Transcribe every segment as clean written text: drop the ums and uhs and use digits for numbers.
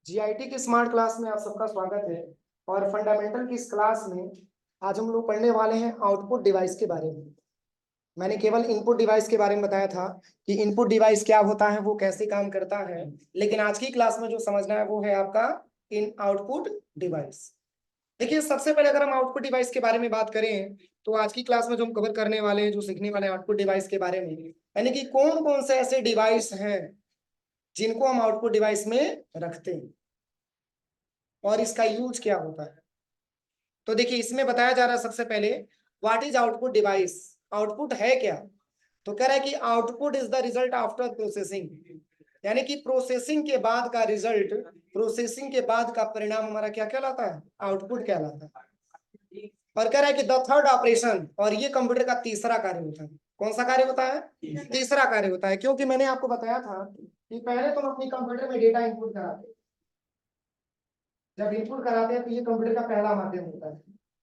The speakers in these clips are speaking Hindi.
जीआईटी की स्मार्ट क्लास में आप सबका स्वागत है। और फंडामेंटल की इस क्लास में आज हम लोग पढ़ने वाले हैं आउटपुट डिवाइस के बारे में। मैंने केवल इनपुट डिवाइस के बारे में बताया था कि इनपुट डिवाइस क्या होता है, वो कैसे काम करता है, लेकिन आज की क्लास में जो समझना है वो है आपका इन आउटपुट डिवाइस। देखिए, सबसे पहले अगर हम आउटपुट डिवाइस के बारे में बात करें तो आज की क्लास में जो हम कवर करने वाले हैं, जो सीखने वाले हैं आउटपुट डिवाइस के बारे में, यानी कि कौन कौन से ऐसे डिवाइस हैं जिनको हम आउटपुट डिवाइस में रखते हैं और इसका यूज क्या होता है। तो देखिए, इसमें बताया जा रहा है सबसे पहले what is output device. Output है क्या? तो कह रहा है कि output is the result after processing, यानी कि प्रोसेसिंग के बाद का रिजल्ट, प्रोसेसिंग के बाद का परिणाम हमारा क्या कहलाता है? आउटपुट कहलाता है। और कह रहा है कि द थर्ड ऑपरेशन, और ये कंप्यूटर का तीसरा कार्य होता है। कौन सा कार्य होता है? तीसरा कार्य होता है। क्योंकि मैंने आपको बताया था कि पहले तुम अपनी कंप्यूटर में डेटा इनपुट कराते, जब इनपुट कराते हैं तो ये कंप्यूटर का पहला माध्यम होता है,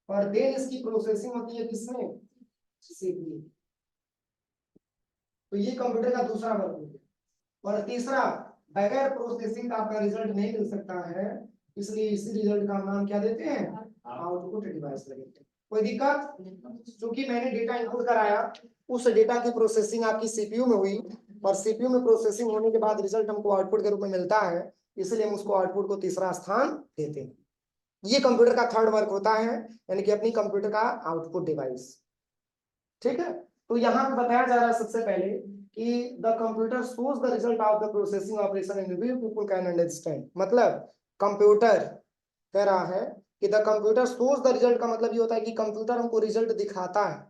और देन इसकी प्रोसेसिंग होती है किसमें? सीपीयू। तो ये कंप्यूटर का दूसरा वर्ग हो गया। और तीसरा, बगैर प्रोसेसिंग का आपका रिजल्ट नहीं मिल सकता है, इसलिए इसी रिजल्ट का नाम क्या देते हैं? आउटपुट डिवाइस देते हैं। कोई दिक्कत? क्योंकि मैंने डेटा इनपुट कराया, उस डेटा की प्रोसेसिंग आपकी सीपीयू में हुई, और सीपीयू में प्रोसेसिंग होने के बाद रिजल्ट हमको आउटपुट के रूप में मिलता है, इसलिए हम उसको आउटपुट को तीसरा स्थान देते हैं। ये कंप्यूटर का थर्ड वर्क होता है, यानी कि अपनी कंप्यूटर का आउटपुट डिवाइस। ठीक है। तो यहाँ पे बताया जा रहा है सबसे पहले कि the computer shows the result of the processing operation in way people can understand. मतलब कंप्यूटर कह रहा है कि the computer shows the result का मतलब ये होता है कि कंप्यूटर हमको रिजल्ट दिखाता है,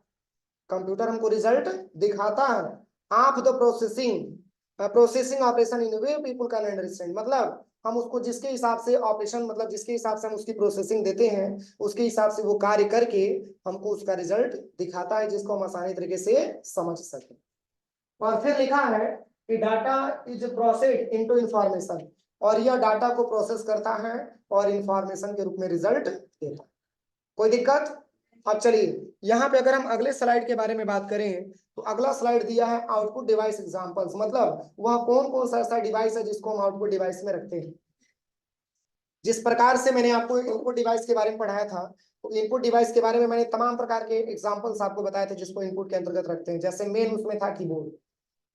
कंप्यूटर हमको रिजल्ट दिखाता है of the processing operation in way people can understand. मतलब हम उसको जिसके हिसाब से ऑपरेशन, मतलब जिसके हिसाब से हम उसकी प्रोसेसिंग देते हैं, उसके हिसाब से वो कार्य करके हमको उसका रिजल्ट दिखाता है, जिसको हम आसानी तरीके से समझ सके। और फिर लिखा है कि data is processed into information, और यह डाटा को प्रोसेस करता है और इंफॉर्मेशन के रूप में रिजल्ट देता है। कोई दिक्कत? अब चलिए, यहाँ पे अगर हम अगले स्लाइड के बारे में बात करें तो अगला स्लाइड दिया है आउटपुट डिवाइस एग्जांपल्स। मतलब वह कौन कौन सा ऐसा डिवाइस है जिसको हम आउटपुट डिवाइस में रखते हैं। जिस प्रकार से मैंने आपको इनपुट डिवाइस के बारे में पढ़ाया था, तो इनपुट डिवाइस के बारे में मैंने तमाम प्रकार के एग्जांपल्स आपको बताए थे जिसको इनपुट के अंतर्गत रखते हैं। जैसे मेन उसमें था कीबोर्ड,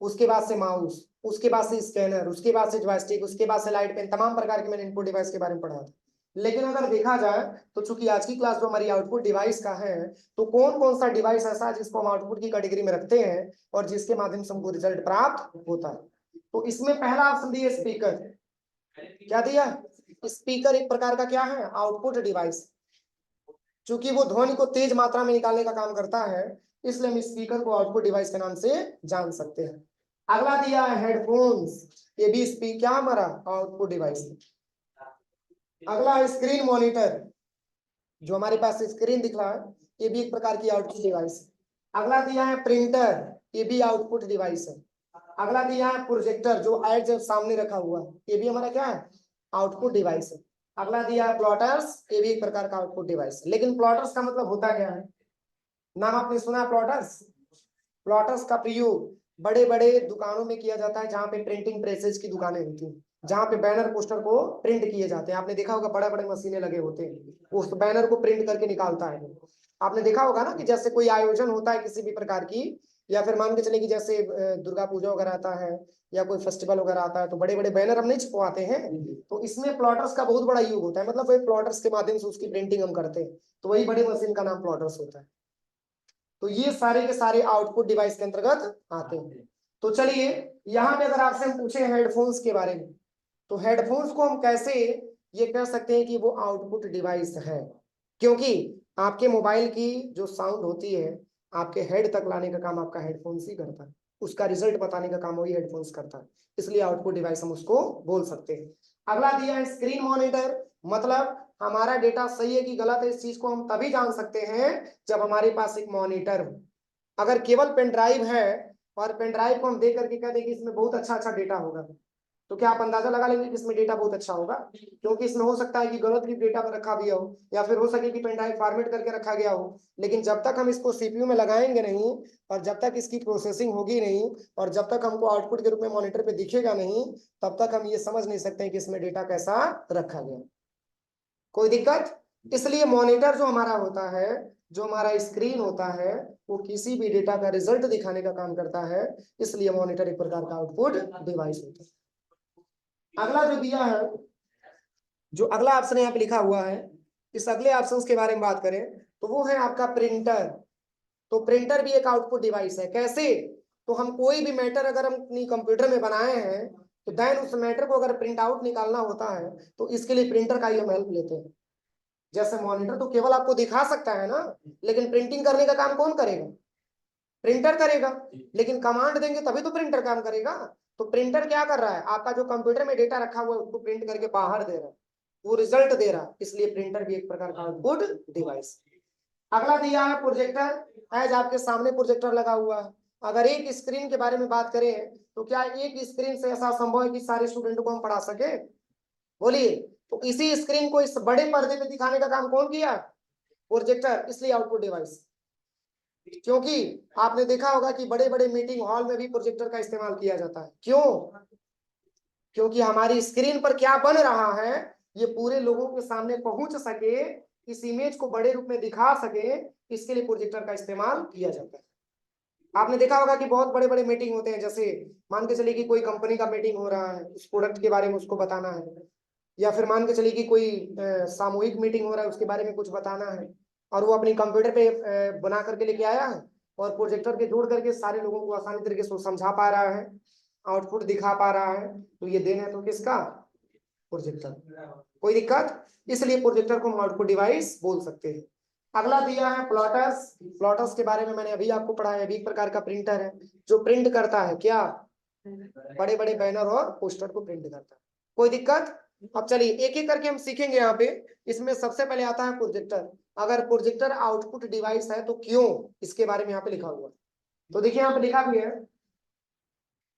उसके बाद से माउस, उसके बाद से स्कैनर, उसके बाद से जॉयस्टिक, उसके बाद से लाइट पेन, तमाम प्रकार के मैंने इनपुट डिवाइस के बारे में पढ़ा था। लेकिन अगर देखा जाए तो चूंकि आज की क्लास जो हमारी आउटपुट डिवाइस का है, तो कौन कौन सा डिवाइस ऐसा है जिसको हम आउटपुट की कैटेगरी में रखते हैं और जिसके माध्यम से हमको रिजल्ट प्राप्त होता है। तो इसमें पहला ऑप्शन दिया स्पीकर। क्या दिया? स्पीकर एक प्रकार का क्या है? Output device. चूंकि वो ध्वनि को तेज मात्रा में निकालने का काम करता है, इसलिए हम स्पीकर को आउटपुट डिवाइस के नाम से जान सकते हैं। अगला दिया है हेडफोन्स, ये भी स्पीकर क्या हमारा आउटपुट डिवाइस है। अगला है स्क्रीन मॉनिटर, जो हमारे पास स्क्रीन दिख रहा है, ये भी एक प्रकार की आउटपुट डिवाइस है। अगला दिया है प्रिंटर, ये भी आउटपुट डिवाइस है। अगला दिया है प्रोजेक्टर, जो ऐड जब सामने रखा हुआ है, ये भी हमारा क्या है? आउटपुट डिवाइस है। अगला दिया है प्लॉटर्स, ये भी एक प्रकार का आउटपुट डिवाइस है। लेकिन प्लॉटर्स का मतलब होता क्या है? नाम आपने सुना है प्लॉटर्स? प्लॉटर्स का प्रयोग बड़े बड़े दुकानों में किया जाता है, जहाँ पे प्रिंटिंग प्रेसेज की दुकानें होती हैं, जहाँ पे बैनर पोस्टर को प्रिंट किए जाते हैं। आपने देखा होगा बड़े बड़े मशीनें लगे होते हैं, उस बैनर को प्रिंट करके निकालता है। आपने देखा होगा ना कि जैसे कोई आयोजन होता है किसी भी प्रकार की, या फिर मान के चले कि जैसे दुर्गा पूजा वगैरह आता है या कोई फेस्टिवल वगैरह आता है, तो बड़े बड़े बैनर हम नहीं छपवाते हैं। तो इसमें प्लॉटर्स का बहुत बड़ा योग होता है, मतलब वही प्लॉटर्स के माध्यम से उसकी प्रिंटिंग हम करते हैं, तो वही बड़ी मशीन का नाम प्लॉटर्स होता है। तो ये सारे के सारे आउटपुट डिवाइस के अंतर्गत आते हैं। तो चलिए, यहाँ पे अगर आपसे हम पूछे हेडफोन्स के बारे में, तो हेडफोन्स को हम कैसे ये कह सकते हैं कि वो आउटपुट डिवाइस है? क्योंकि आपके मोबाइल की जो साउंड होती है, आपके हेड तक लाने का काम आपका हेडफोन्स ही करता है, उसका रिजल्ट बताने का काम वही हेडफोन्स करता है, इसलिए आउटपुट डिवाइस हम उसको बोल सकते हैं। अगला दिया है स्क्रीन मॉनिटर। मतलब हमारा डेटा सही है कि गलत है, इस चीज को हम तभी जान सकते हैं जब हमारे पास एक मॉनिटर हो। अगर केवल पेन ड्राइव है और पेन ड्राइव को हम देख करके कहते हैं कि इसमें बहुत अच्छा अच्छा डेटा होगा, तो क्या आप अंदाजा लगा लेंगे कि इसमें डेटा बहुत अच्छा होगा, क्योंकि इसमें हो सकता है कि गलत भी डेटा पर रखा भी हो, या फिर हो सके कि पेन ड्राइव फॉर्मेट करके रखा गया हो, लेकिन जब तक हम इसको सीपीयू में लगाएंगे नहीं, और जब तक इसकी प्रोसेसिंग होगी नहीं, और जब तक हमको आउटपुट के रूप में मॉनिटर पे दिखेगा नहीं, तब तक हम ये समझ नहीं सकते कि इसमें डेटा कैसा रखा गया। कोई दिक्कत? इसलिए मॉनिटर जो हमारा होता है, जो हमारा स्क्रीन होता है, वो किसी भी डेटा का रिजल्ट दिखाने का काम करता है, इसलिए मॉनिटर एक प्रकार का आउटपुट डिवाइस होता है। अगला जो दिया है, जो अगला ऑप्शन यहाँ पे लिखा हुआ है, इस अगले ऑप्शन के बारे में बात करें तो वो है आपका प्रिंटर। तो प्रिंटर भी एक आउटपुट डिवाइस है। कैसे? तो हम कोई भी मैटर अगर हम अपनी कंप्यूटर में बनाए हैं, तो देन उस मैटर को अगर प्रिंट आउट निकालना होता है, तो इसके लिए प्रिंटर का ही हम हेल्प लेते हैं। जैसे मॉनिटर तो केवल आपको दिखा सकता है ना, लेकिन प्रिंटिंग करने का काम कौन करेगा? प्रिंटर करेगा। लेकिन कमांड देंगे तभी तो प्रिंटर काम करेगा। तो प्रिंटर क्या कर रहा है? आपका जो कंप्यूटर में डेटा रखा हुआ है उसको प्रिंट करके बाहर दे रहा है, वो रिजल्ट दे रहा है, इसलिए प्रिंटर भी एक प्रकार का आउटपुट डिवाइस। अगला दिया है प्रोजेक्टर। एज आपके सामने प्रोजेक्टर लगा हुआ है। अगर एक स्क्रीन के बारे में बात करें तो क्या एक स्क्रीन से ऐसा संभव है कि सारे स्टूडेंट को हम पढ़ा सके? बोलिए। तो इसी स्क्रीन को इस बड़े पर्दे पे दिखाने का काम कौन किया? प्रोजेक्टर, इसलिए आउटपुट डिवाइस। क्योंकि आपने देखा होगा कि बड़े बड़े मीटिंग हॉल में भी प्रोजेक्टर का इस्तेमाल किया जाता है। क्यों? क्योंकि हमारी स्क्रीन पर क्या बन रहा है ये पूरे लोगों के सामने पहुंच सके, इस इमेज को बड़े रूप में दिखा सके, इसके लिए प्रोजेक्टर का इस्तेमाल किया जाता है। आपने देखा होगा कि बहुत बड़े बड़े मीटिंग होते हैं, जैसे मान के चलिए कि कोई कंपनी का मीटिंग हो रहा है, उस प्रोडक्ट के बारे में उसको बताना है, या फिर मान के चलिए कि कोई सामूहिक मीटिंग हो रहा है, उसके बारे में कुछ बताना है, और वो अपनी कंप्यूटर पे बना करके लेके आया है, और प्रोजेक्टर के जोड़ करके सारे लोगों को आसानी तरीके से समझा पा रहा है, आउटपुट दिखा पा रहा है, तो ये देन है तो किसका? प्रोजेक्टर। कोई दिक्कत? इसलिए प्रोजेक्टर को हम आउटपुट डिवाइस बोल सकते हैं। अगला दिया है प्लॉटर्स। प्लॉटर्स के बारे में मैंने अभी आपको पढ़ाया, अभी एक प्रकार का प्रिंटर है जो प्रिंट करता है क्या? बड़े बड़े बैनर और पोस्टर को प्रिंट करता है। कोई दिक्कत? अब चलिए एक एक करके हम सीखेंगे यहाँ पे। इसमें सबसे पहले आता है प्रोजेक्टर। अगर प्रोजेक्टर आउटपुट डिवाइस है तो क्यों, इसके बारे में यहाँ पे लिखा हुआ है। तो देखिए यहाँ पे लिखा भी है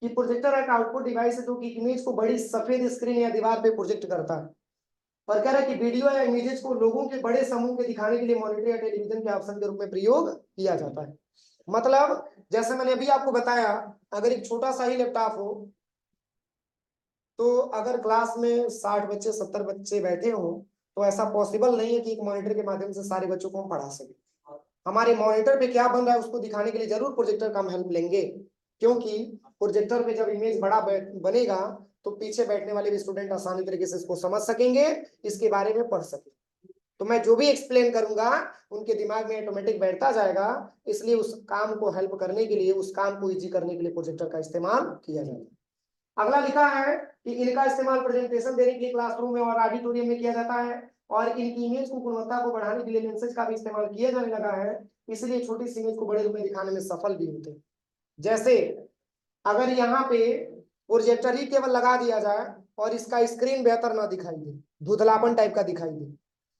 कि प्रोजेक्टर एक आउटपुट डिवाइस है जो कि इमेज को बड़ी सफेद स्क्रीन या दीवार पे प्रोजेक्ट करता है, और कह रहा है कि वीडियो या इमेजेस को लोगों के बड़े समूह के दिखाने के लिए मॉनिटर या टेलीविजन के ऑप्शन के रूप में प्रयोग किया जाता है। मतलब जैसे मैंने अभी आपको बताया, अगर एक छोटा सा ही लैपटॉप हो, तो अगर क्लास में 60 बच्चे 70 बच्चे बैठे हो, तो ऐसा पॉसिबल नहीं है कि एक मॉनिटर के माध्यम से सारे बच्चों को हम पढ़ा सके। हमारे मॉनिटर पे क्या बन रहा है उसको दिखाने के लिए जरूर प्रोजेक्टर का हम हेल्प लेंगे, क्योंकि प्रोजेक्टर पे जब इमेज बड़ा बनेगा तो पीछे बैठने वाले भी स्टूडेंट आसानी तरीके से इसको समझ सकेंगे, इसके बारे में पढ़ सकेंगे। तो मैं जो भी एक्सप्लेन करूंगा उनके दिमाग में ऑटोमेटिक बैठता जाएगा, इसलिए उस काम को हेल्प करने के लिए, उस काम को इजी करने के लिए प्रोजेक्टर का इस्तेमाल किया जाता है। अगला लिखा है कि इनका इस्तेमाल प्रेजेंटेशन देने के लिए क्लासरूम में और ऑडिटोरियम में किया जाता है, और इनकी इमेज को गुणवत्ता को बढ़ाने के लिए लेंसेज का भी इस्तेमाल किया जाने लगा है, इसलिए छोटी सी इमेज को बड़े रूप में दिखाने में सफल भी होते हैं। जैसे अगर यहाँ पे प्रोजेक्टर ही केवल लगा दिया जाए और इसका स्क्रीन बेहतर ना दिखाई दे, धुंधलापन टाइप का दिखाई दे,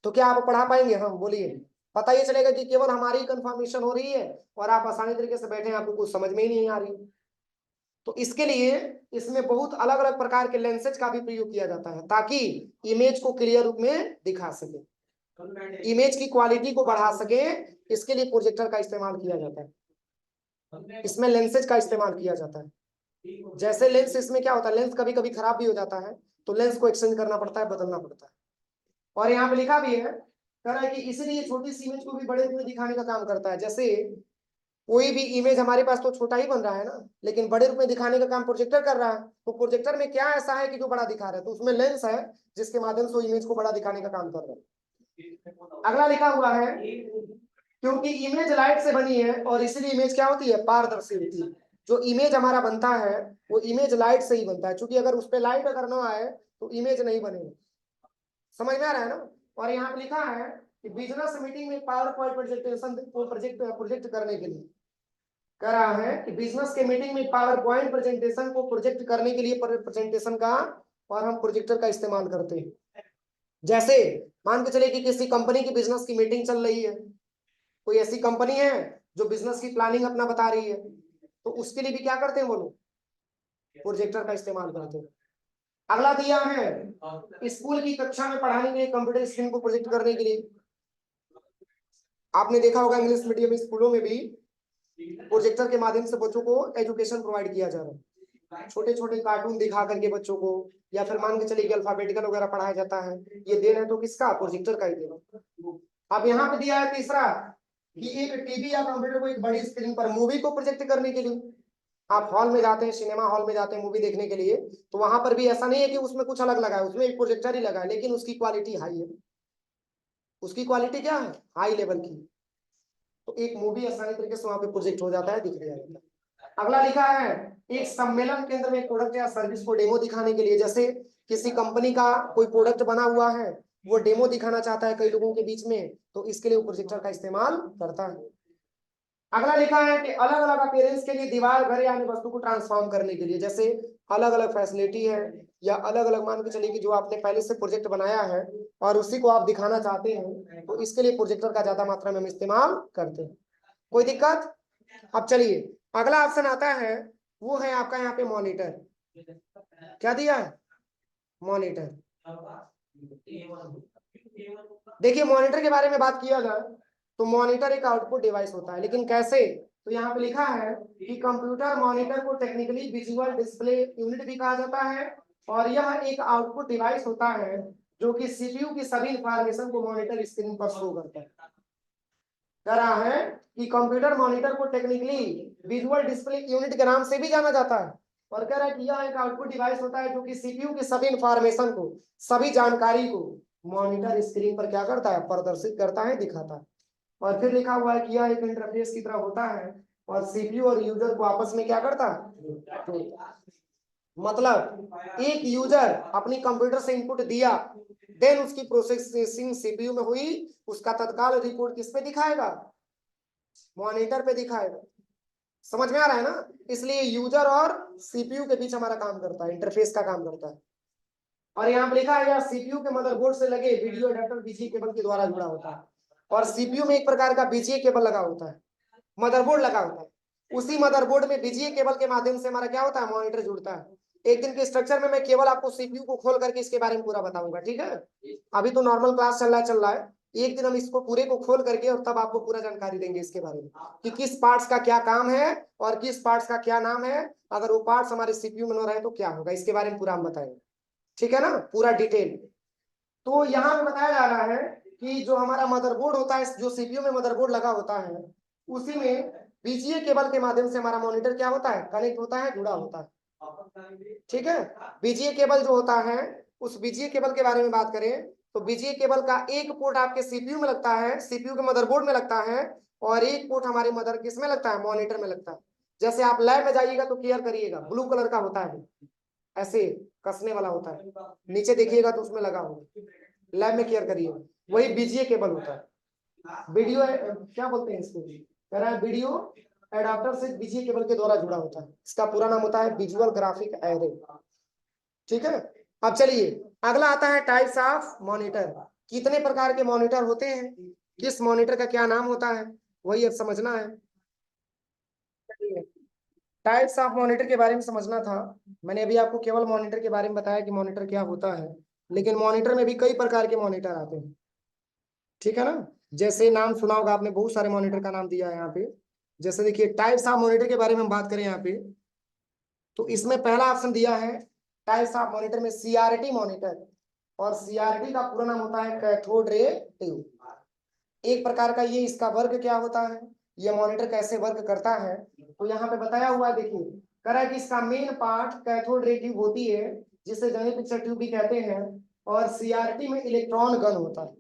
तो क्या आप पढ़ा पाएंगे? हम बोलिए। पता ये चलेगा कि केवल हमारी कंफर्मेशन हो रही है और आप आसानी तरीके से बैठे हैं, आपको कुछ समझ में ही नहीं आ रही। तो इसके लिए इसमें बहुत अलग अलग प्रकार के लेंसेज का भी प्रयोग किया जाता है, ताकि इमेज को क्लियर रूप में दिखा सके, इमेज की क्वालिटी को बढ़ा सके, इसके लिए प्रोजेक्टर का इस्तेमाल किया जाता है। इसमें लेंसेज का इस्तेमाल किया जाता है। जैसे लेंस, इसमें क्या होता है, लेंस कभी कभी खराब भी हो जाता है, तो लेंस को एक्सचेंज करना पड़ता है, बदलना पड़ता है। और यहाँ पे लिखा भी है, कह रहा है कि इसलिए छोटी सी इमेज को भी बड़े रूप में दिखाने का काम करता है। जैसे कोई भी इमेज हमारे पास तो छोटा ही बन रहा है ना, लेकिन बड़े रूप में दिखाने का काम प्रोजेक्टर कर रहा है, तो प्रोजेक्टर में क्या ऐसा है कि जो बड़ा दिखा रहा है, तो उसमें लेंस है जिसके माध्यम से वो इमेज को बड़ा दिखाने का काम कर रहा है। अगला लिखा हुआ है क्योंकि इमेज लाइट से बनी है और इसलिए इमेज क्या होती है, पारदर्शी होती है। जो इमेज हमारा बनता है वो इमेज लाइट से ही बनता है, क्योंकि अगर उस पर लाइट अगर ना आए तो इमेज नहीं बनेगी। समझ में आ रहा है ना? और यहाँ पे लिखा है कि बिजनेस मीटिंग में पावर पॉइंट प्रेजेंटेशन को प्रोजेक्ट करने के लिए कह रहा है कि बिजनेस के मीटिंग में पावर पॉइंट प्रेजेंटेशन को प्रोजेक्ट करने के लिए प्रेजेंटेशन का और हम प्रोजेक्टर का इस्तेमाल करते हैं। जैसे मान के चलिए कि किसी कंपनी की बिजनेस की मीटिंग चल रही है, कोई ऐसी कंपनी है जो बिजनेस की प्लानिंग अपना बता रही है, तो उसके लिए भी क्या करते हैं वो लोग, प्रोजेक्टर का इस्तेमाल करते हैं। अगला दिया है स्कूल की कक्षा में पढ़ाने के लिए कंप्यूटर स्क्रीन को प्रोजेक्ट करने के लिए। आपने देखा होगा इंग्लिश मीडियम स्कूलों में भी प्रोजेक्टर के माध्यम से बच्चों को एजुकेशन प्रोवाइड किया जा रहा है। छोटे छोटे कार्टून दिखा करके बच्चों को, या फिर मान के चलिए कि अल्फाबेटिकल वगैरह पढ़ाया जाता है। ये देन है तो किसका? प्रोजेक्टर का ही देन। अब यहाँ पे दिया है तीसरा कि एक टीवी या कंप्यूटर को एक बड़ी स्क्रीन पर मूवी को प्रोजेक्ट करने के लिए। आप हॉल में जाते हैं, सिनेमा हॉल में जाते हैं मूवी देखने के लिए, तो वहां पर भी ऐसा नहीं है कि उसमें कुछ अलग लगा है, उसमें एक प्रोजेक्टर ही लगा है, लेकिन उसकी क्वालिटी हाई है। उसकी क्वालिटी क्या है? हाई लेवल की। तो एक मूवी आसानी तरीके से वहां पे प्रोजेक्ट हो जाता है, दिख जाता है। अगला लिखा है एक सम्मेलन केंद्र में प्रोडक्ट या सर्विस को डेमो दिखाने के लिए। जैसे किसी कंपनी का कोई प्रोडक्ट बना हुआ है, वो डेमो दिखाना चाहता है कई लोगों के बीच में, तो इसके लिए वो प्रोजेक्टर का इस्तेमाल करता है। अगला लिखा है कि अलग अलग अपीयरेंस के लिए दीवार, घर या अन्य वस्तु को ट्रांसफॉर्म करने के लिए। जैसे अलग अलग फैसिलिटी है, या अलग अलग मान के चलिए कि जो आपने पहले से प्रोजेक्ट बनाया है और उसी को आप दिखाना चाहते हैं, तो इसके लिए प्रोजेक्टर का ज्यादा मात्रा में हम इस्तेमाल करते हैं। कोई दिक्कत? अब चलिए अगला ऑप्शन आता है, वो है आपका यहाँ पे मॉनिटर। क्या दिया है? मॉनिटर। देखिए मॉनिटर के बारे में बात किया जाए तो मॉनिटर एक आउटपुट डिवाइस होता है, लेकिन कैसे? तो यहाँ पे लिखा है कि कंप्यूटर मॉनिटर को टेक्निकली विजुअल डिस्प्ले यूनिट भी कहा जाता है, और यह एक आउटपुट डिवाइस होता है जो कि सीपीयू की सभी इंफॉर्मेशन को मॉनिटर स्क्रीन पर शो करता है। कह रहा है कि कंप्यूटर मॉनिटर को टेक्निकली विजुअल डिस्प्ले यूनिट के नाम से भी जाना जाता है, और कह रहा है कि यह एक आउटपुट डिवाइस होता है जो कि सीपीयू की सभी इंफॉर्मेशन को, सभी जानकारी को मॉनिटर स्क्रीन पर क्या करता है? प्रदर्शित करता है, दिखाता है। और फिर लिखा हुआ है कि यह एक इंटरफेस की तरह होता है और सीपीयू और यूजर को आपस में क्या करता है? मतलब एक यूजर अपनी कंप्यूटर से इनपुट दिया, देन उसकी प्रोसेसिंग सीपीयू में हुई, उसका तत्काल रिपोर्ट किस पे दिखाएगा? मॉनिटर पे दिखाएगा। समझ में आ रहा है ना? इसलिए यूजर और सीपीयू के बीच हमारा काम करता है, इंटरफेस का काम करता है। और यहाँ पे लिखा है यार सीपीयू के मदरबोर्ड से लगे वीडियो अडेप्टर बीजीए केबल के द्वारा जुड़ा होता है, और सीपीयू में एक प्रकार का बीजीए केबल लगा होता है, मदरबोर्ड लगा होता है। उसी मदरबोर्ड में बीजीए केबल के माध्यम से हमारा क्या होता है? मॉनिटर जुड़ता है। एक दिन के स्ट्रक्चर में मैं केवल आपको सीपीयू को खोल करके इसके बारे में पूरा बताऊंगा, ठीक है? अभी तो नॉर्मल क्लास चल रहा है। एक दिन हम इसको पूरे को खोल करके और तब आपको पूरा जानकारी देंगे इसके बारे में कि किस पार्ट्स का क्या काम है और किस पार्ट्स का क्या नाम है। अगर वो पार्ट्स हमारे सीपीयू में न रहे तो क्या होगा, इसके बारे में पूरा हम बताएंगे, ठीक है ना? पूरा डिटेल। तो यहाँ पे बताया जा रहा है कि जो हमारा मदरबोर्ड होता है, जो सीपीयू में मदरबोर्ड लगा होता है, उसी में बीजीए केबल के माध्यम से हमारा मॉनिटर क्या होता है? कनेक्ट होता है, जुड़ा होता है, ठीक है? बीजीए केबल जो होता है, उस बीजीए केबल के बारे में बात करें तो बीजीए केबल का एक पोर्ट आपके सीपीयू में लगता है, सीपीयू के मदरबोर्ड में लगता है, और एक पोर्ट हमारे मदर किस में लगता है? मॉनिटर में लगता है। जैसे आप लैब में जाइएगा तो केयर करिएगा, ब्लू कलर का होता है, ऐसे कसने वाला होता है, नीचे देखिएगा तो उसमें लगा होगा, लैब में केयर करिए, वही बीजीए केबल होता है। वीडियो क्या बोलते हैं इसको? कह रहा है वीडियो एडाप्टर से बीजीए केबल के द्वारा जुड़ा होता है। इसका पूरा नाम होता है विजुअल ग्राफिक एरे, ठीक है? अब चलिए अगला आता है टाइप्स ऑफ मॉनिटर। कितने प्रकार के मॉनिटर होते हैं, किस मॉनिटर का क्या नाम होता है, वही अब समझना है। टाइप्स ऑफ मॉनिटर के बारे में समझना था। मैंने अभी आपको केवल मॉनिटर के बारे में बताया कि मॉनिटर क्या होता है, लेकिन मॉनिटर में भी कई प्रकार के मॉनिटर आते हैं, ठीक है ना? जैसे नाम सुना होगा आपने, बहुत सारे मॉनिटर का नाम दिया है यहाँ पे। जैसे देखिए टाइप्स ऑफ मॉनिटर के बारे में हम बात करें यहाँ पे, तो इसमें पहला ऑप्शन दिया है टाइप्स ऑफ मॉनिटर में सीआरटी मॉनिटर, और सीआरटी का पूरा नाम होता है कैथोड रे ट्यूब। एक प्रकार का ये इसका वर्क क्या होता है, ये मॉनिटर कैसे वर्क करता है, तो यहाँ पे बताया हुआ है। देखिए कह रहा है कि इसका main part cathode ray tube होती है, जिसे जर्नी पिक्चर ट्यूब भी कहते हैं, और सीआरटी में इलेक्ट्रॉन गन होता है।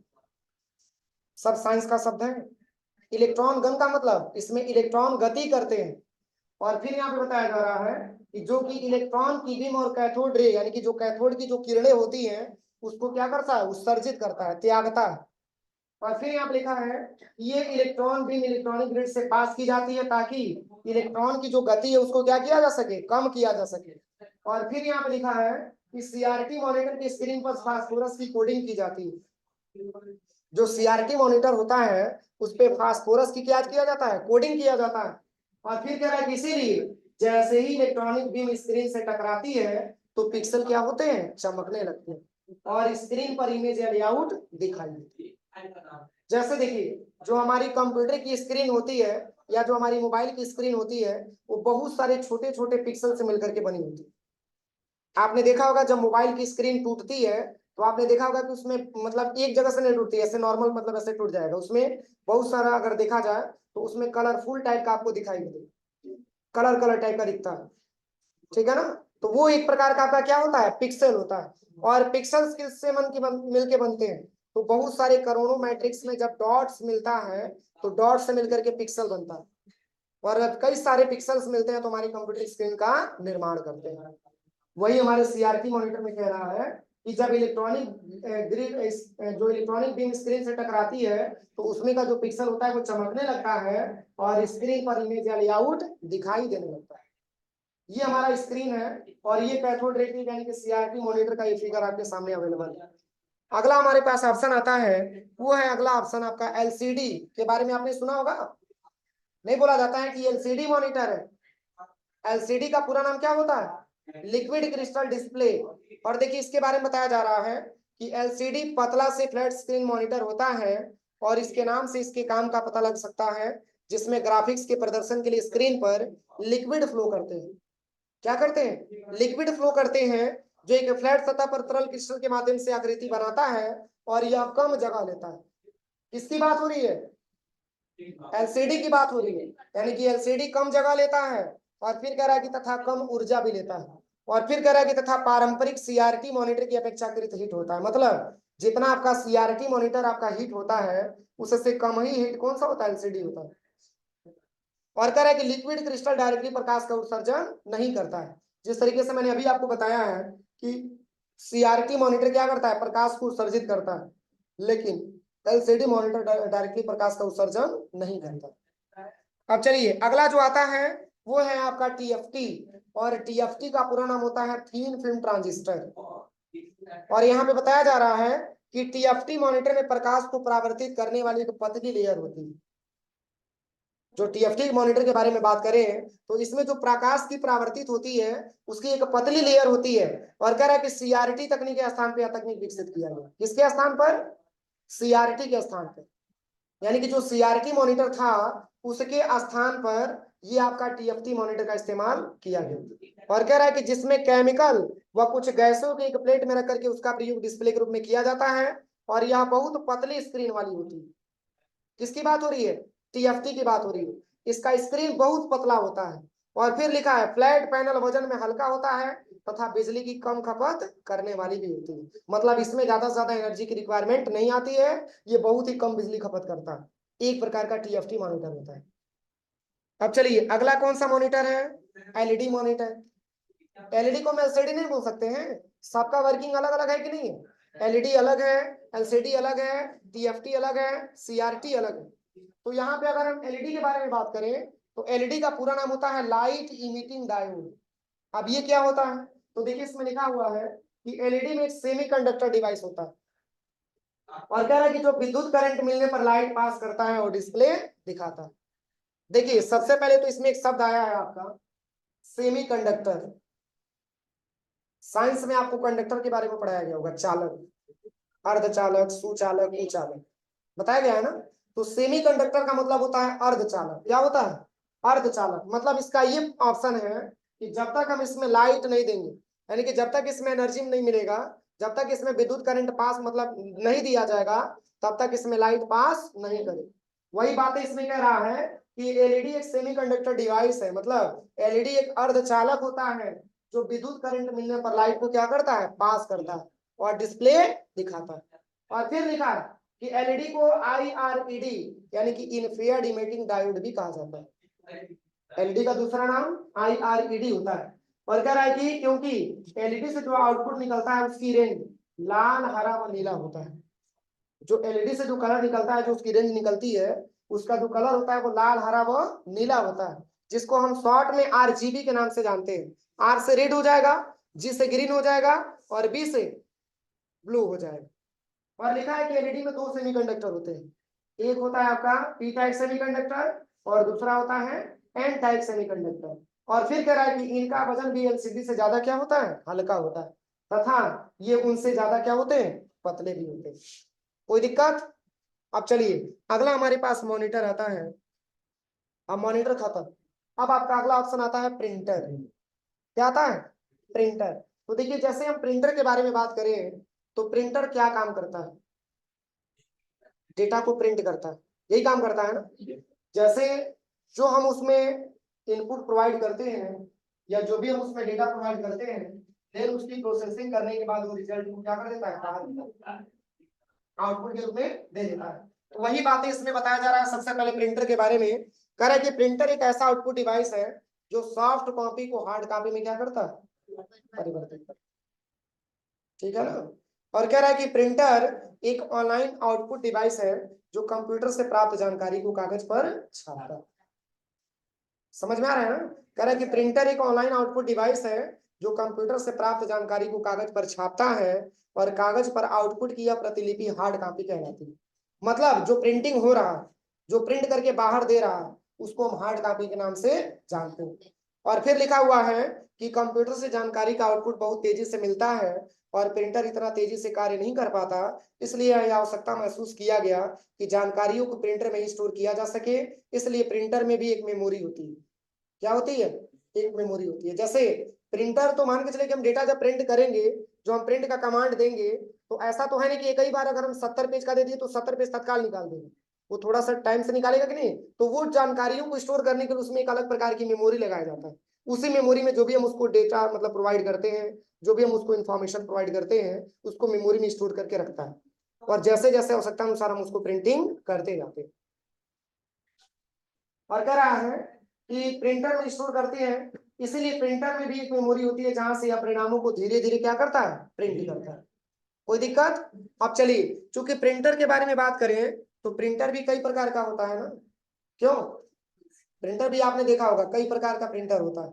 सब साइंस का शब्द है। इलेक्ट्रॉन गन का मतलब इसमें इलेक्ट्रॉन गति करते हैं। और फिर यहाँ पे बताया जा रहा है कि जो कि इलेक्ट्रॉन की बीम और कैथोड रे, यानी कि जो कैथोड की जो किरणें होती हैं उसको क्या करता है? उत्सर्जित करता है, त्यागता है। और फिर यहाँ पे लिखा है ये इलेक्ट्रॉन बीम इलेक्ट्रॉनिक ग्रिड से पास की जाती है ताकि इलेक्ट्रॉन की जो गति है उसको क्या किया जा सके? कम किया जा सके। और फिर यहाँ पे लिखा है कि सीआरटी मॉनिटर की स्क्रीन पर फास्फोरस की कोडिंग की जाती है। जो सीआरटी मॉनिटर होता है उस पे फास्फोरस की क्या किया जाता है? कोडिंग किया जाता है। और फिर कह रहा है कि इसीलिए जैसे ही इलेक्ट्रॉनिक बीम स्क्रीन से टकराती है तो पिक्सल क्या होते हैं, चमकने लगते हैं और स्क्रीन पर इमेज या लेआउट दिखाई देती है। जैसे देखिए जो हमारी कंप्यूटर की स्क्रीन होती है या जो हमारी मोबाइल की स्क्रीन होती है वो बहुत सारे छोटे छोटे पिक्सल से मिलकर के बनी होती है। आपने देखा होगा जब मोबाइल की स्क्रीन टूटती है तो आपने देखा होगा कि उसमें मतलब एक जगह से नहीं टूटती है, ऐसे नॉर्मल मतलब ऐसे टूट जाएगा, उसमें बहुत सारा अगर देखा जाए तो उसमें कलरफुल टाइप का आपको दिखाई देगा, कलर कलर टाइप का दिखता है, ठीक है ना। तो वो एक प्रकार का आपका क्या होता है, पिक्सल होता है। और पिक्सल्स किससे मिलके बनते हैं, तो बहुत सारे करोड़ों मैट्रिक्स में जब डॉट्स मिलता है तो डॉट से मिलकर के पिक्सल बनता है और कई सारे पिक्सल्स मिलते हैं तो हमारी कंप्यूटर स्क्रीन का निर्माण करते हैं। वही हमारे सीआरटी मॉनिटर में कह रहा है कि जब इलेक्ट्रॉनिक ग्रिड जो इलेक्ट्रॉनिक बीम स्क्रीन से टकराती है तो उसमें का जो पिक्सल होता है वो चमकने लगता है और स्क्रीन पर इमेज या लेआउट दिखाई देने लगता है। ये हमारा स्क्रीन है और ये कैथोड रे ट्यूब यानी कि सीआरटी मॉनिटर का ये फिगर आपके सामने अवेलेबल है। अगला हमारे पास ऑप्शन आता है, वो है अगला ऑप्शन आपका एलसीडी के बारे में आपने सुना होगा। नहीं बोला जाता है कि एलसीडी मॉनिटर है, एलसीडी का पूरा नाम क्या होता है, लिक्विड क्रिस्टल डिस्प्ले। और देखिए इसके बारे में बताया जा रहा है कि एलसीडी पतला से फ्लैट स्क्रीन मॉनिटर होता है और इसके नाम से इसके काम का पता लग सकता है, जिसमें ग्राफिक्स के प्रदर्शन के लिए स्क्रीन पर लिक्विड फ्लो करते हैं। क्या करते हैं, लिक्विड फ्लो करते हैं जो एक फ्लैट सतह पर तरल क्रिस्टल के माध्यम से आकृति बनाता है और यह कम जगह लेता है। किसकी बात हो रही है, एलसीडी की बात हो रही है, यानी कि एलसीडी कम जगह लेता है और फिर कह रहा है कि तथा कम ऊर्जा भी लेता है और फिर कह रहा है कि तथा पारंपरिक सीआरटी मॉनिटर की अपेक्षाकृत हीट होता है। मतलब जितना आपका सीआरटी मॉनिटर आपका हीट होता है उससे कम ही हीट कौन सा होता है, एलसीडी होता है। और कह रहा है कि लिक्विड क्रिस्टल डायरेक्टली प्रकाश का उत्सर्जन नहीं करता है। जिस तरीके से मैंने अभी आपको बताया है कि सीआरटी मॉनिटर क्या करता है, प्रकाश को उत्सर्जित करता है, लेकिन एलसीडी मॉनिटर डायरेक्टली प्रकाश का उत्सर्जन नहीं करता। अब चलिए अगला जो आता है वो है आपका टीएफटी और टीएफटी का पूरा नाम होता है थीन फिल्म ट्रांजिस्टर। और यहाँ पे बताया जा रहा है कि टीएफटी मॉनिटर में प्रकाश को परावर्तित करने वाली एक पतली लेयर होती है। जो टीएफटी मॉनिटर के बारे में बात करें तो इसमें जो प्रकाश की परावर्तित होती है उसकी एक पतली लेयर होती है और कह रहा है कि सीआरटी तकनीक के स्थान पर यह तकनीक विकसित किया गया। किसके स्थान पर, सीआरटी के स्थान पर, यानी कि जो सीआरटी मॉनिटर था उसके स्थान पर ये आपका टीएफटी मॉनिटर का इस्तेमाल किया गया। और कह रहा है कि जिसमें केमिकल व कुछ गैसों के एक प्लेट में रख करके उसका प्रयोग डिस्प्ले के रूप में किया जाता है और यह बहुत पतली स्क्रीन वाली होती है। किसकी बात हो रही है, टीएफटी की बात हो रही है। इसका स्क्रीन बहुत पतला होता है और फिर लिखा है फ्लैट पैनल वजन में हल्का होता है तथा बिजली की कम खपत करने वाली भी होती है। मतलब इसमें ज्यादा से ज्यादा एनर्जी की रिक्वायरमेंट नहीं आती है, ये बहुत ही कम बिजली खपत करता है। एक प्रकार का टीएफटी मॉनिटर होता है। अब चलिए अगला कौन सा मॉनिटर है, एलईडी मॉनिटर। एलईडी को हम एलसीडी नहीं बोल सकते हैं, सबका वर्किंग अलग अलग है कि नहीं है। एलईडी अलग है, एलसीडी अलग है, टीएफटी अलग है, सीआरटी अलग है। तो यहाँ पे अगर हम एलईडी के बारे में बात करें तो एलईडी का पूरा नाम होता है लाइट इमिटिंग डायोड। अब ये क्या होता है, तो देखिए इसमें लिखा हुआ है कि एलईडी में एक सेमीकंडक्टर डिवाइस होता है और कह रहा है कि जो विद्युत करंट मिलने पर लाइट पास करता है और डिस्प्ले दिखाता है। देखिए सबसे पहले तो इसमें एक शब्द आया है आपका सेमीकंडक्टर। साइंस में आपको कंडक्टर के बारे में पढ़ाया गया होगा, चालक, अर्धचालक, सुचालक, कुचालक बताया गया है ना। तो सेमीकंडक्टर का मतलब होता है अर्धचालक। क्या होता है, अर्धचालक। मतलब इसका ये ऑप्शन है कि जब तक हम इसमें लाइट नहीं देंगे, यानी कि जब तक इसमें एनर्जी नहीं मिलेगा, जब तक इसमें विद्युत करंट पास मतलब नहीं दिया जाएगा तब तक इसमें लाइट पास नहीं करे। वही बात इसमें कह रहा है कि एलईडी एक सेमीकंडक्टर डिवाइस है, मतलब एलईडी एक अर्धचालक होता है जो विद्युत करंट मिलने पर लाइट को क्या करता है, पास करता है और डिस्प्ले दिखाता है। और फिर लिखा है कि एलईडी को आईआरईडी यानी कि इंफ्रारेड इमिटिंग डायोड भी कहा जाता है। एलईडी का दूसरा नाम आईआरईडी होता है। और कह रहा है कि क्योंकि एलईडी से जो आउटपुट निकलता है उसकी रेंज लाल, हरा व नीला होता है। जो एलईडी से जो कलर निकलता है, जो उसकी रेंज निकलती है, उसका जो कलर होता है वो लाल, हरा व नीला होता है, जिसको हम शॉर्ट में आरजीबी के नाम से जानते हैं। आर से रेड हो जाएगा, जी से ग्रीन हो जाएगा और बी से ब्लू हो जाएगा। और लिखा है कि एलईडी में दो सेमीकंडक्टर होते हैं, एक होता है आपका पी टाइप सेमीकंडक्टर और दूसरा होता है एन टाइप सेमीकंडक्टर। और फिर कह रहा है कि इनका वजन भी एलसीडी से ज्यादा क्या होता है, हल्का होता है, तथा ये उनसे ज्यादा क्या होते हैं, पतले भी होते हैं। कोई दिक्कत? अब चलिए अगला हमारे पास मॉनिटर आता है। अब मॉनिटर खत्म, अब आपका अगला ऑप्शन आता है प्रिंटर। क्या आता है? प्रिंटर। तो देखिए जैसे हम प्रिंटर के बारे में बात करें तो प्रिंटर क्या काम करता है, डेटा को प्रिंट करता है, यही काम करता है ना। जैसे जो हम उसमें इनपुट प्रोवाइड करते हैं या जो भी हम उसमें डेटा प्रोवाइड करते हैं, फिर उसकी प्रोसेसिंग करने के बाद वो रिजल्ट को क्या कर देता है, बाहर आउटपुट के रूप में दे देता है। तो वही बातें इसमें बताया जा रहा है। सबसे पहले प्रिंटर के बारे में कह रहा है कि प्रिंटर एक ऐसा आउटपुट डिवाइस है जो सॉफ्ट कॉपी को हार्ड कॉपी में क्या करता है, परिवर्तित करता है। ठीक है ना। और कह रहा है कि प्रिंटर एक ऑनलाइन आउटपुट डिवाइस है जो कंप्यूटर से प्राप्त जानकारी को कागज पर छापता है। समझ में आ रहा है ना। कह रहा है कि प्रिंटर एक ऑनलाइन आउटपुट डिवाइस है जो कंप्यूटर से प्राप्त जानकारी को कागज पर छापता है और कागज पर आउटपुट की यह प्रतिलिपि हार्ड कॉपी कहलाती है। मतलब जो प्रिंटिंग हो रहा है, जो प्रिंट करके बाहर दे रहा है, उसको हम हार्ड कॉपी के नाम से जानते हैं। और फिर लिखा हुआ है कि कंप्यूटर से जानकारी का आउटपुट बहुत तेजी से मिलता है और प्रिंटर इतना तेजी से कार्य नहीं कर पाता, इसलिए यह आवश्यकता महसूस किया गया कि जानकारियों को प्रिंटर में ही स्टोर किया जा सके। इसलिए प्रिंटर में भी एक मेमोरी होती है। क्या होती है? एक मेमोरी होती है। जैसे प्रिंटर तो मान के चले कि हम डेटा जब प्रिंट करेंगे, जो हम प्रिंट का कमांड देंगे, तो ऐसा तो है नहीं कि कई बार अगर हम 70 पेज का दे दिए तो 70 पेज तत्काल निकाल देंगे, वो थोड़ा सा टाइम से निकालेगा कि नहीं। तो वो जानकारियों को स्टोर करने के लिए उसमें एक अलग प्रकार की मेमोरी लगाया जाता है। उसी मेमोरी में जो भी हम उसको डेटा मतलब प्रोवाइड करते हैं, जो भी हम उसको इन्फॉर्मेशन प्रोवाइड करते हैं, उसको मेमोरी में स्टोर करके रखता है। और जैसे जैसे आवश्यकता अनुसार हम उसको प्रिंटिंग करते जाते हैं। और कह रहा है कि प्रिंटर में स्टोर करते हैं, इसीलिए प्रिंटर में भी एक मेमोरी होती है जहां से यह परिणामों को धीरे धीरे क्या करता है, प्रिंट करता है। कोई दिक्कत? अब चलिए चूंकि प्रिंटर के बारे में बात करें तो प्रिंटर भी कई प्रकार का होता है ना। क्यों? प्रिंटर भी आपने देखा होगा कई प्रकार का प्रिंटर होता है।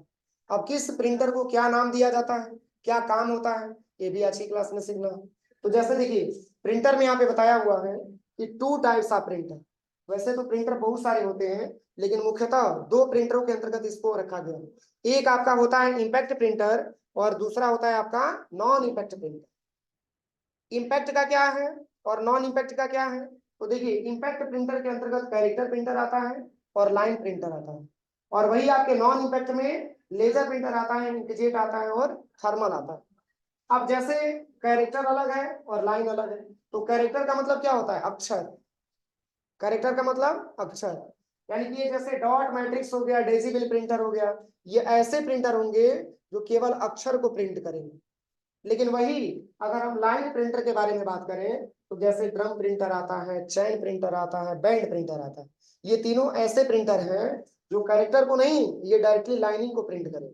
अब किस प्रिंटर को क्या नाम दिया जाता है, क्या काम होता है, ये भी अच्छी क्लास में सीखना है। तो जैसे देखिए प्रिंटर में यहाँ पे बताया हुआ है कि 2 टाइप्स ऑफ प्रिंटर। वैसे तो प्रिंटर बहुत सारे होते हैं, लेकिन मुख्यतः 2 प्रिंटरों के अंतर्गत इसको रखा गया। एक आपका होता है इम्पैक्ट प्रिंटर और दूसरा होता है आपका नॉन इम्पैक्ट प्रिंटर। इम्पैक्ट का क्या है और नॉन इम्पैक्ट का क्या है? तो देखिए इम्पैक्ट प्रिंटर के अंतर्गत कैरेक्टर प्रिंटर आता है और लाइन प्रिंटर आता है। और वही आपके नॉन इम्पैक्ट में लेजर प्रिंटर आता है, इंकजेट आता है और थर्मल आता है। अब जैसे कैरेक्टर अलग है और लाइन अलग है, तो कैरेक्टर का मतलब क्या होता है, अक्षर। कैरेक्टर का मतलब अक्षर, यानी कि ये जैसे डॉट मैट्रिक्स हो गया, डेसिबल प्रिंटर हो गया, ये ऐसे प्रिंटर होंगे जो केवल अक्षर को प्रिंट करेंगे। लेकिन वही अगर हम लाइन प्रिंटर के बारे में बात करें तो जैसे ड्रम प्रिंटर आता है, चैन प्रिंटर आता है, बैंड प्रिंटर आता है, ये तीनों ऐसे प्रिंटर हैं जो कैरेक्टर को नहीं, ये डायरेक्टली लाइनिंग को प्रिंट करें।